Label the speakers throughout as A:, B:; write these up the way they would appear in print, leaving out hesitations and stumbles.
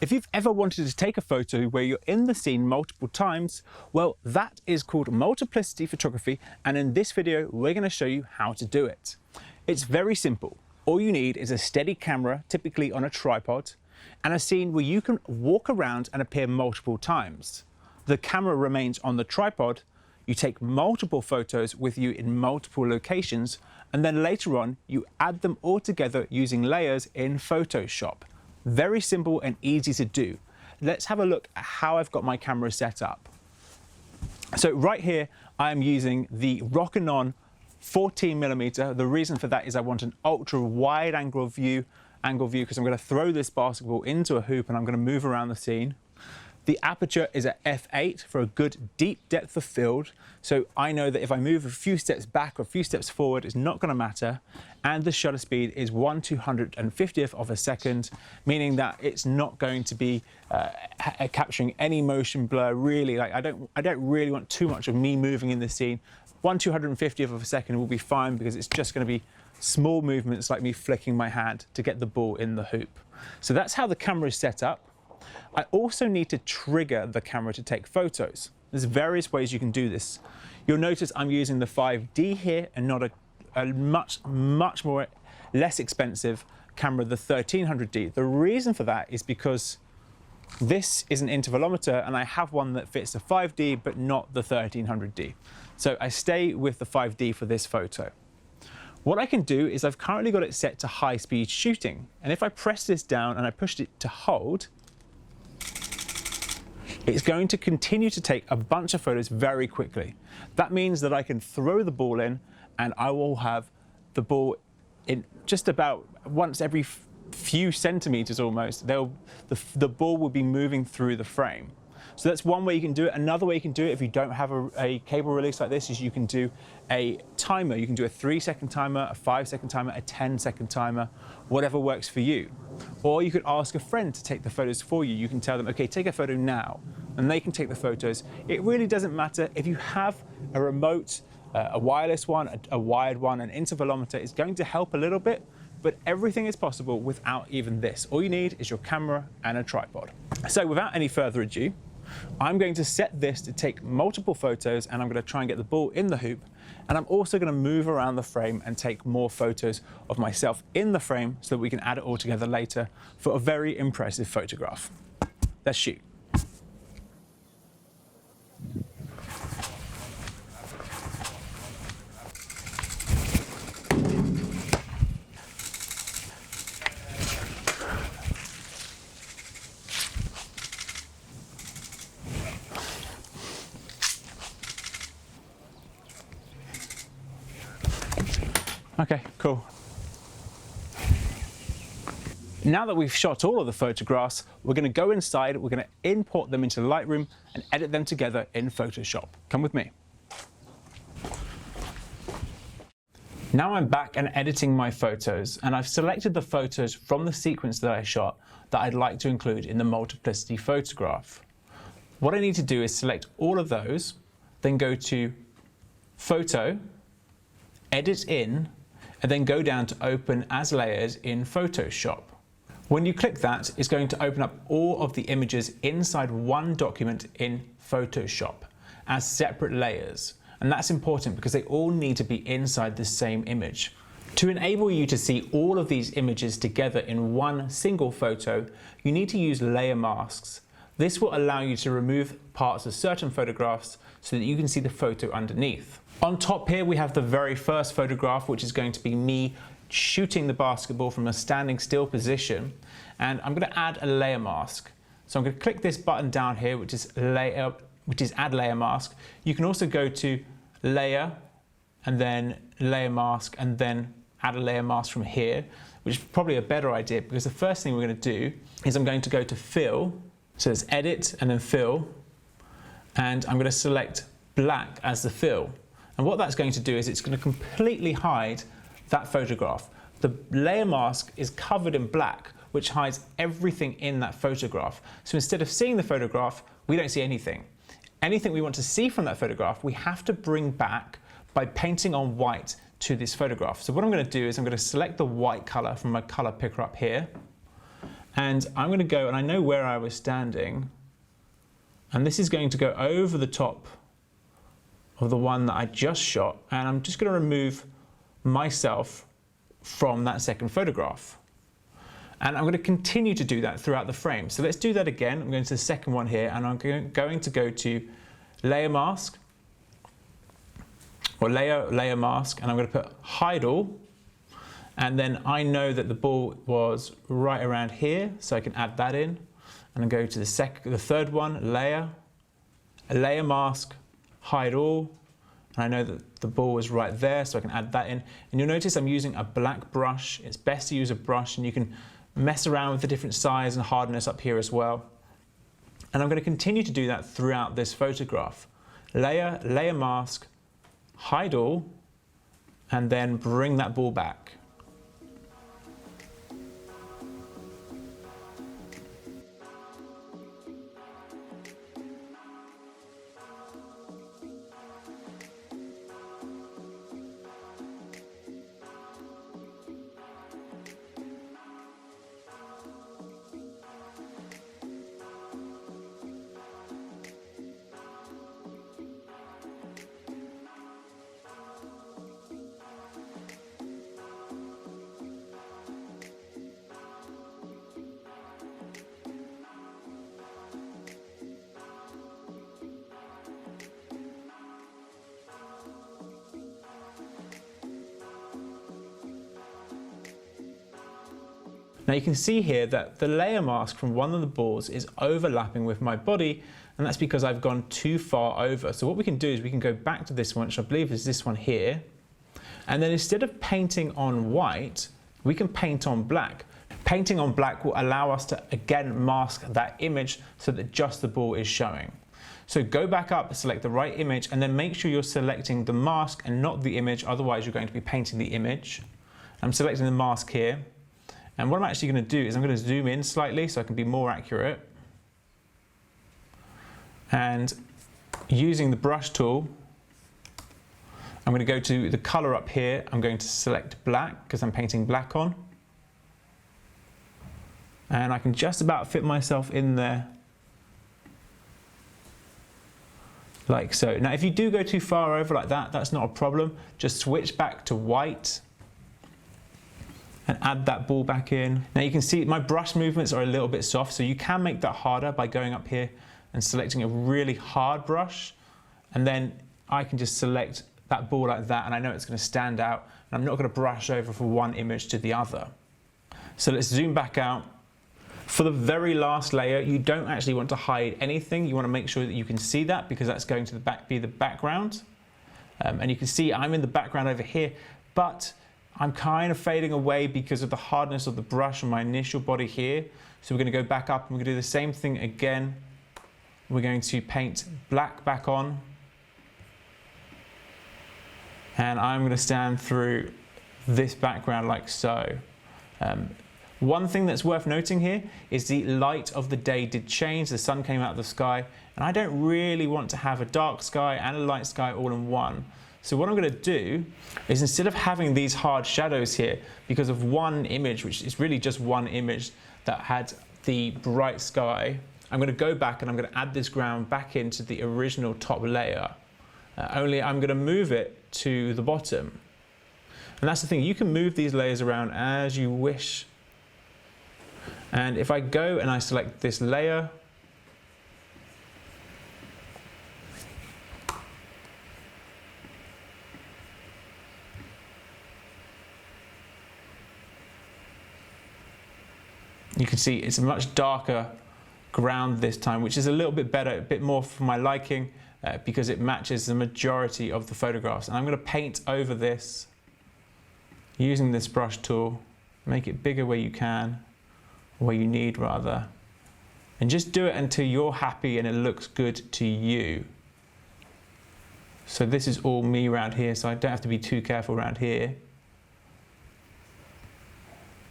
A: If you've ever wanted to take a photo where you're in the scene multiple times, well, that is called multiplicity photography, and in this video we're going to show you how to do it. It's very simple. All you need is a steady camera, typically on a tripod, and a scene where you can walk around and appear multiple times. The camera remains on the tripod, you take multiple photos with you in multiple locations, and then later on you add them all together using layers in Photoshop. Very simple and easy to do. Let's have a look at how I've got my camera set up. So right here I'm using the Rokinon 14mm. The reason for that is I want an ultra wide angle view because I'm going to throw this basketball into a hoop and I'm going to move around the scene. The aperture is at f8 for a good deep depth of field. So I know that if I move a few steps back or a few steps forward, it's not going to matter. And the shutter speed is 1/250th of a second, meaning that it's not going to be capturing any motion blur. Really, like I don't really want too much of me moving in the scene. 1/250th of a second will be fine because it's just going to be small movements like me flicking my hand to get the ball in the hoop. So that's how the camera is set up. I also need to trigger the camera to take photos. There's various ways you can do this. You'll notice I'm using the 5D here and not a much more less expensive camera, the 1300D. The reason for that is because this is an intervalometer and I have one that fits the 5D but not the 1300D. So I stay with the 5D for this photo. What I can do is I've currently got it set to high speed shooting, and if I press this down and I pushed it to hold, it's going to continue to take a bunch of photos very quickly. That means that I can throw the ball in and I will have the ball in just about once every few centimeters almost. The ball will be moving through the frame. So that's one way you can do it. Another way you can do it if you don't have a cable release like this is you can do a timer. You can do a 3-second timer, a 5-second timer, a 10-second timer, whatever works for you. Or you could ask a friend to take the photos for you. You can tell them, okay, take a photo now, and they can take the photos. It really doesn't matter. If you have a remote, a wireless one, a wired one, an intervalometer, it's going to help a little bit, but everything is possible without even this. All you need is your camera and a tripod. So without any further ado, I'm going to set this to take multiple photos and I'm going to try and get the ball in the hoop, and I'm also going to move around the frame and take more photos of myself in the frame so that we can add it all together later for a very impressive photograph. Let's shoot. Okay, cool. Now that we've shot all of the photographs, we're going to go inside, we're going to import them into Lightroom and edit them together in Photoshop. Come with me. Now I'm back and editing my photos, and I've selected the photos from the sequence that I shot that I'd like to include in the multiplicity photograph. What I need to do is select all of those, then go to Photo, Edit In, and then go down to Open as Layers in Photoshop. When you click that, it's going to open up all of the images inside one document in Photoshop as separate layers. And that's important because they all need to be inside the same image. To enable you to see all of these images together in one single photo, you need to use layer masks. This will allow you to remove parts of certain photographs so that you can see the photo underneath. On top here we have the very first photograph, which is going to be me shooting the basketball from a standing still position, and I'm going to add a layer mask. So I'm going to click this button down here, which is Add Layer Mask. You can also go to Layer and then Layer Mask and then add a layer mask from here, which is probably a better idea because the first thing we're going to do is I'm going to go to Fill. So it's Edit and then Fill, and I'm going to select black as the fill. And what that's going to do is it's going to completely hide that photograph. The layer mask is covered in black, which hides everything in that photograph. So instead of seeing the photograph, we don't see anything. Anything we want to see from that photograph, we have to bring back by painting on white to this photograph. So what I'm going to do is I'm going to select the white color from my color picker up here, And I'm going to go, and I know where I was standing, and this is going to go over the top of the one that I just shot, and I'm just going to remove myself from that second photograph. And I'm going to continue to do that throughout the frame. So let's do that again. I'm going to the second one here, and I'm going to go to layer mask, or layer mask, and I'm going to put hide all. And then I know that the ball was right around here, so I can add that in. And I go to the third one, layer mask, hide all. And I know that the ball was right there, so I can add that in. And you'll notice I'm using a black brush. It's best to use a brush, and you can mess around with the different size and hardness up here as well. And I'm going to continue to do that throughout this photograph. Layer mask, hide all, and then bring that ball back. Now you can see here that the layer mask from one of the balls is overlapping with my body, and that's because I've gone too far over. So what we can do is we can go back to this one, which I believe is this one here, and then instead of painting on white, we can paint on black. Painting on black will allow us to again mask that image so that just the ball is showing. So go back up, select the right image, and then make sure you're selecting the mask and not the image, otherwise you're going to be painting the image. I'm selecting the mask here. And what I'm actually going to do is I'm going to zoom in slightly so I can be more accurate. And using the brush tool, I'm going to go to the color up here. I'm going to select black because I'm painting black on. And I can just about fit myself in there like so. Now, if you do go too far over like that, that's not a problem. Just switch back to white and add that ball back in. Now you can see my brush movements are a little bit soft, so you can make that harder by going up here and selecting a really hard brush, and then I can just select that ball like that, and I know it's going to stand out, and I'm not going to brush over from one image to the other. So let's zoom back out. For the very last layer, you don't actually want to hide anything. You want to make sure that you can see that, because that's going to be the background. And you can see I'm in the background over here, but I'm kind of fading away because of the hardness of the brush on my initial body here. So we're going to go back up and we're going to do the same thing again. We're going to paint black back on. And I'm going to stand through this background like so. One thing that's worth noting here is the light of the day did change. The sun came out of the sky, and I don't really want to have a dark sky and a light sky all in one. So what I'm going to do is, instead of having these hard shadows here because of one image, which is really just one image that had the bright sky, I'm going to go back and I'm going to add this ground back into the original top layer. Only I'm going to move it to the bottom. And that's the thing, you can move these layers around as you wish. And if I go and I select this layer, you can see it's a much darker ground this time, which is a little bit better, a bit more for my liking, because it matches the majority of the photographs. And I'm going to paint over this using this brush tool, make it bigger where you can, where you need rather, and just do it until you're happy and it looks good to you. So this is all me around here, so I don't have to be too careful around here.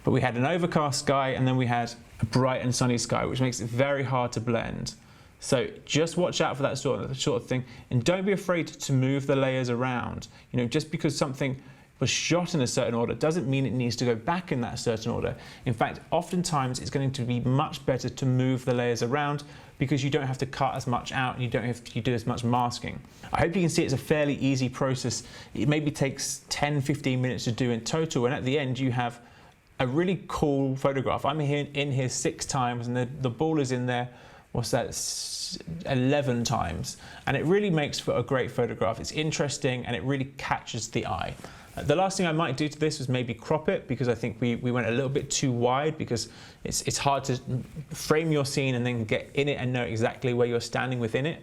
A: But we had an overcast sky and then we had a bright and sunny sky, which makes it very hard to blend. So just watch out for that sort of thing, and don't be afraid to move the layers around. You know, just because something was shot in a certain order doesn't mean it needs to go back in that certain order. In fact, oftentimes it's going to be much better to move the layers around because you don't have to cut as much out and you don't have to do as much masking. I hope you can see it's a fairly easy process. It maybe takes 10-15 minutes to do in total, and at the end you have a really cool photograph. I'm in here 6 times and the ball is in there, what's that, 11 times, and it really makes for a great photograph. It's interesting and it really catches the eye. The last thing I might do to this was maybe crop it, because I think we went a little bit too wide, because it's hard to frame your scene and then get in it and know exactly where you're standing within it.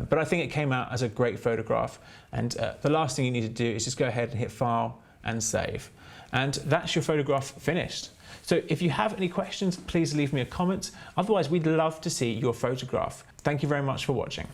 A: But I think it came out as a great photograph, and the last thing you need to do is just go ahead and hit File and Save. And that's your photograph finished. So if you have any questions, please leave me a comment. Otherwise, we'd love to see your photograph. Thank you very much for watching.